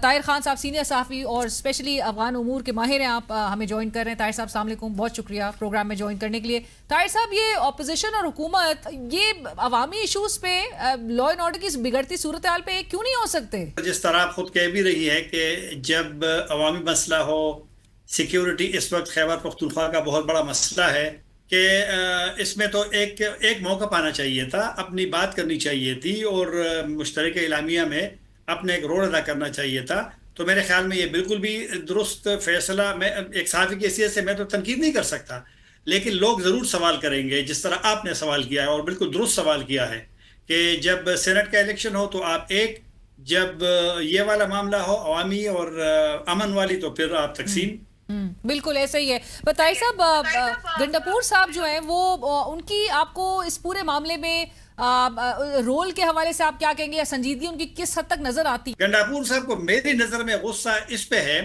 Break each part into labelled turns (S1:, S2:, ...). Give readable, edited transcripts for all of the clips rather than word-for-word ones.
S1: طاہر خان صاحب سینئر صحافی اور اسپیشلی افغان امور کے ماہر ہیں، آپ ہمیں جوائن کر رہے ہیں. طاہر صاحب السلام علیکم، بہت شکریہ پروگرام میں جوائن کرنے کے لیے. طاہر صاحب، یہ اپوزیشن اور حکومت یہ عوامی ایشوز پہ، لا اینڈ آرڈر کی بگڑتی صورتحال پہ کیوں نہیں ہو سکتے؟
S2: جس طرح آپ خود کہہ بھی رہی ہے کہ جب عوامی مسئلہ ہو، سیکیورٹی اس وقت خیبر پختونخوا کا بہت بڑا مسئلہ ہے کہ اس میں تو ایک موقع پانا چاہیے تھا، اپنی بات کرنی چاہیے تھی اور مشترکہ اعلامیہ میں اپنے ایک رول ادا کرنا چاہیے تھا. تو میرے خیال میں یہ بالکل بھی درست فیصلہ، میں ایک صحافی کی حیثیت سے میں تو تنقید نہیں کر سکتا، لیکن لوگ ضرور سوال کریں گے جس طرح آپ نے سوال کیا ہے، اور بالکل درست سوال کیا ہے کہ جب سینٹ کا الیکشن ہو تو آپ ایک، جب یہ والا معاملہ ہو عوامی اور امن والی تو پھر آپ تقسیم.
S1: بالکل ایسا ہی ہے. بتائیے صاحب، گنڈاپور صاحب جو ہیں وہ ان کی آپ کو اس پورے معاملے میں رول کے حوالے سے آپ کیا کہیں گے، یا سنجیدگی ان کی کس حد تک نظر آتی؟
S2: گنڈاپور صاحب کو میری نظر میں غصہ اس پہ ہے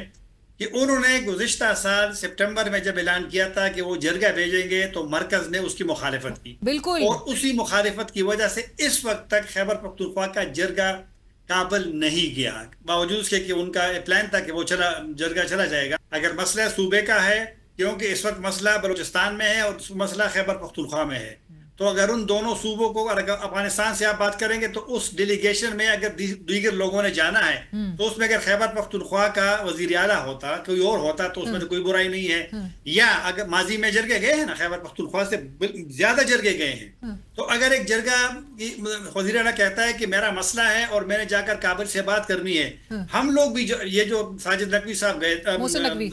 S2: کہ انہوں نے گزشتہ سال سپٹمبر میں جب اعلان کیا تھا کہ وہ جرگہ بھیجیں گے تو مرکز نے اس کی مخالفت کی،
S1: بالکل،
S2: اور اسی مخالفت کی وجہ سے اس وقت تک خیبر پختونخوا کا جرگہ کابل نہیں گیا، باوجود اس کے کہ ان کا پلان تھا کہ وہ جرگہ چلا جائے گا. اگر مسئلہ صوبے کا ہے، کیونکہ اس وقت مسئلہ بلوچستان میں ہے اور مسئلہ خیبر پختونخوا میں ہے، تو اگر ان دونوں صوبوں کو، اگر افغانستان سے آپ بات کریں گے تو اس ڈیلیگیشن میں اگر دیگر لوگوں نے جانا ہے تو اس میں اگر خیبر پختونخوا کا وزیر اعلیٰ ہوتا، کوئی اور ہوتا، تو اس میں تو کوئی برائی نہیں ہے. یا اگر ماضی میں جرگے گئے ہیں نا، خیبر پختونخوا سے زیادہ جرگے گئے ہیں، تو اگر ایک جرگہ وزیر اعلیٰ کہتا ہے کہ میرا مسئلہ ہے اور میں نے جا کر کابل سے بات کرنی ہے، ہم لوگ بھی یہ جو ساجد نقوی صاحب گئے،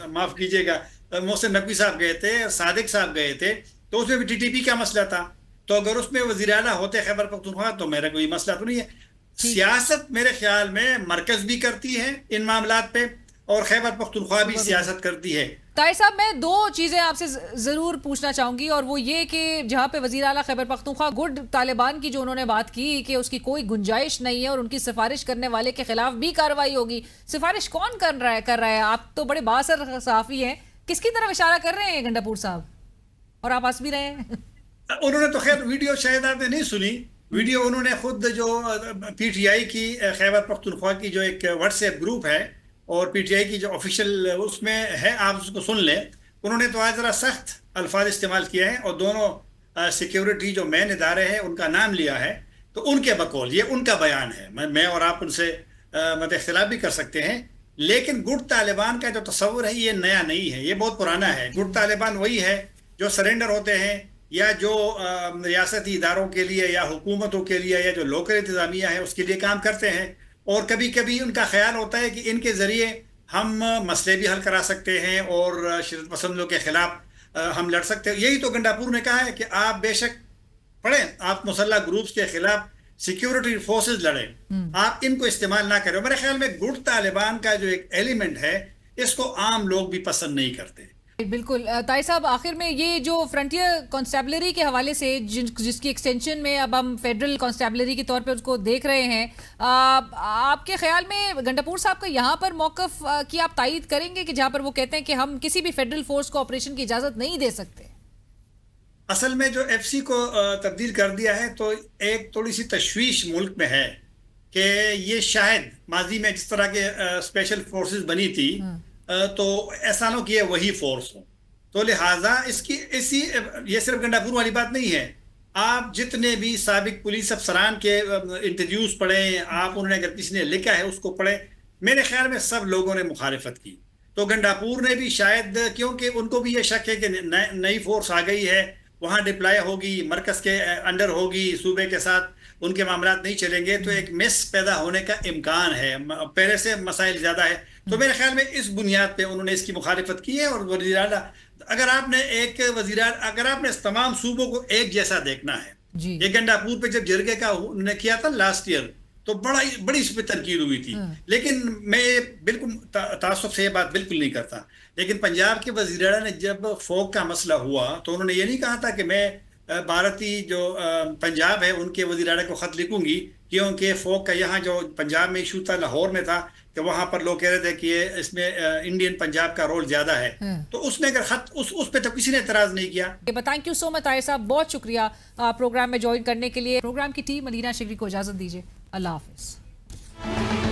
S2: معاف کیجیے گا، محسن نقوی صاحب گئے تھے، صادق صاحب گئے تھے، تو اس میں بھی ٹی ٹی پی کا مسئلہ تھا. تو اگر اس میں وزیر اعلیٰ ہوتے خیبر پختونخوا تو میرا کوئی مسئلہ تو نہیں ہے. سیاست میرے خیال میں مرکز بھی کرتی ہے ان معاملات پہ، اور خیبر پختونخوا بھی سیاست کرتی ہے.
S1: طاہر صاحب، میں دو چیزیں آپ سے ضرور پوچھنا چاہوں گی، اور وہ یہ کہ جہاں پہ وزیر اعلیٰ خیبر پختونخوا گڈ طالبان کی جو انہوں نے بات کی کہ اس کی کوئی گنجائش نہیں ہے اور ان کی سفارش کرنے والے کے خلاف بھی کارروائی ہوگی، سفارش کون کر رہا ہے؟ آپ تو بڑے بااثر صحافی ہیں، کس کی طرف اشارہ کر رہے ہیں گنڈاپور صاحب؟ اور آپ ہنس بھی رہے ہیں.
S2: انہوں نے تو خیر ویڈیو شاید آپ نے نہیں سنی، ویڈیو انہوں نے خود جو پی ٹی آئی کی خیبر پختونخوا کی جو ایک واٹس ایپ گروپ ہے اور پی ٹی آئی کی جو آفیشیل اس میں ہے، آپ اس کو سن لیں. انہوں نے تو آج ذرا سخت الفاظ استعمال کیے ہیں اور دونوں سیکیورٹی جو مین ادارے ہیں ان کا نام لیا ہے. تو ان کے بقول یہ ان کا بیان ہے، میں اور آپ ان سے اختلاف بھی کر سکتے ہیں، لیکن گڈ طالبان کا جو تصور ہے یہ نیا نہیں ہے، یہ بہت پرانا ہے. گڈ طالبان وہی ہے جو سرنڈر ہوتے ہیں، یا جو ریاستی اداروں کے لیے یا حکومتوں کے لیے یا جو لوکل انتظامیہ ہے اس کے لیے کام کرتے ہیں، اور کبھی کبھی ان کا خیال ہوتا ہے کہ ان کے ذریعے ہم مسئلے بھی حل کرا سکتے ہیں اور شدت پسندوں کے خلاف ہم لڑ سکتے ہیں. یہی تو گنڈاپور نے کہا ہے کہ آپ بے شک پڑھیں، آپ مسلح گروپس کے خلاف سیکیورٹی فورسز لڑیں، آپ ان کو استعمال نہ کریں. میرے خیال میں گڈ طالبان کا جو ایک ایلیمنٹ ہے اس کو عام لوگ بھی پسند نہیں کرتے.
S1: بالکل. طاہر صاحب، آخر میں یہ جو فرنٹیئر کانسٹیبلری کے حوالے سے جس کی ایکسٹینشن میں اب ہم فیڈرل کانسٹیبلری کے طور پہ اس کو دیکھ رہے ہیں، آپ کے خیال میں گنڈاپور صاحب کا یہاں پر موقف کی آپ تائید کریں گے کہ جہاں پر وہ کہتے ہیں کہ ہم کسی بھی فیڈرل فورس کو آپریشن کی اجازت نہیں دے سکتے؟
S2: اصل میں جو ایف سی کو تبدیل کر دیا ہے تو ایک تھوڑی سی تشویش ملک میں ہے کہ یہ شاید ماضی میں جس طرح کے اسپیشل فورسز بنی تھی تو ایسا نہ کہ وہی فورس ہو، تو لہٰذا یہ صرف گنڈاپور والی بات نہیں ہے. آپ جتنے بھی سابق پولیس افسران کے انٹرویوز پڑھیں، آپ انہوں نے اگر کسی نے لکھا ہے اس کو پڑھیں، میرے خیال میں سب لوگوں نے مخالفت کی. تو گنڈاپور نے بھی شاید، کیونکہ ان کو بھی یہ شک ہے کہ نئی فورس آ گئی ہے، وہاں ڈپلائی ہوگی، مرکز کے انڈر ہوگی، صوبے کے ساتھ ان کے معاملات نہیں چلیں گے، تو ایک میس پیدا ہونے کا امکان ہے، پہلے سے مسائل زیادہ ہے. تو میرے خیال میں اس بنیاد پہ انہوں نے اس کی مخالفت کی ہے. اور وزیر اعلیٰ، اگر آپ نے اس تمام صوبوں کو ایک جیسا دیکھنا ہے، یہ گنڈاپور پہ جب جرگے کا انہوں نے کیا تھا لاسٹ ایئر تو بڑی اس پہ تنقید ہوئی تھی، لیکن میں بالکل تعصب سے یہ بات بالکل نہیں کرتا. لیکن پنجاب کے وزیر اعلیٰ نے جب فوک کا مسئلہ ہوا تو انہوں نے یہ نہیں کہا تھا کہ میں بھارتی جو پنجاب ہے ان کے وزیر اعلیٰ کو خط لکھوں گی، کیونکہ فوک کا یہاں جو پنجاب میں ایشو تھا، لاہور میں تھا، کہ وہاں پر لوگ کہہ رہے تھے کہ اس میں انڈین پنجاب کا رول زیادہ ہے. تو اس نے اگر خط اس پہ تو کسی نے اعتراض نہیں کیا.
S1: تھینک یو سو مچ طاہر صاحب، بہت شکریہ پروگرام میں جوائن کرنے کے لیے. پروگرام کی ٹیم مدینہ شگری کو اجازت دیجیے. اللہ حافظ.